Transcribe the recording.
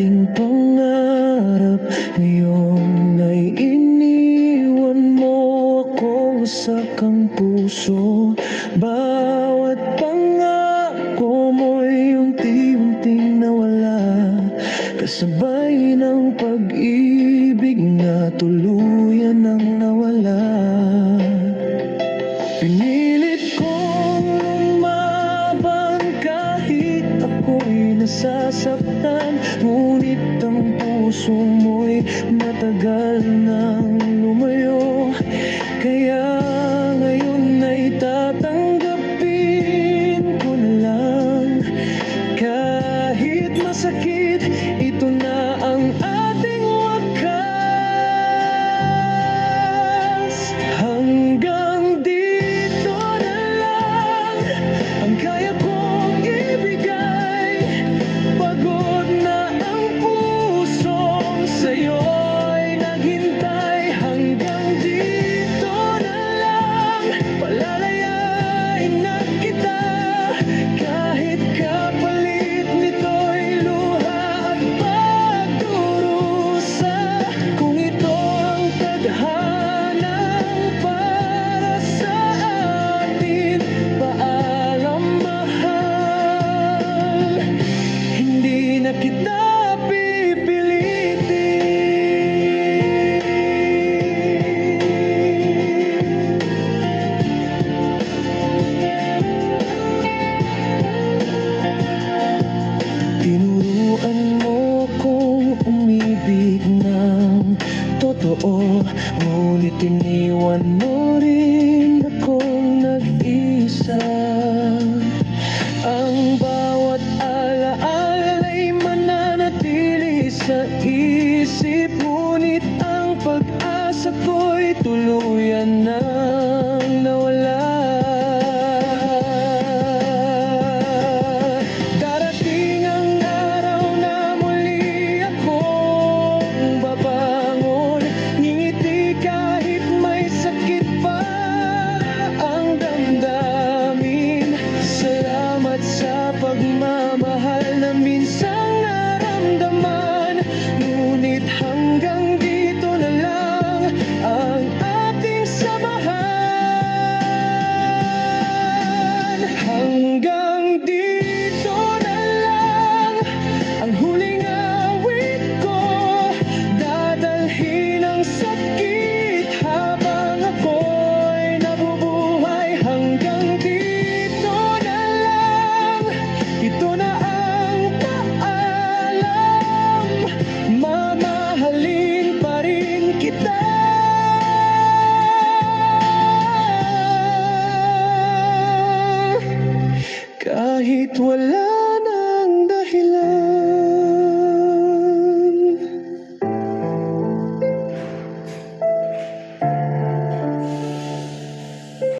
ating pangarap. Ngayon ay iniwan mo akong sakang puso. Bawat pangako mo'y unti-unting nawala, kasabay ng pag-ibig na tuluyan ng nawala. Pinilit kong lumaban kahit ako'y nasasaktan, ngunit ang puso mo'y matagal nang lumayo. Kaya ngayon ay tatanggapin ko na lang, kahit masakit, ito na ang ating wakas. Hanggang dito na lang ang kaya kong ibigay. Pagod na ang pusong sa'yo'y naghintay. Hanggang dito na lang, palalayain na kita, kahit kapalit nito'y luha at pagdurusa. Kung ito ang tadhanang para sa atin, paalam mahal, hindi na kita pipilitin. Tinuruan mo kong umibig ng totoo,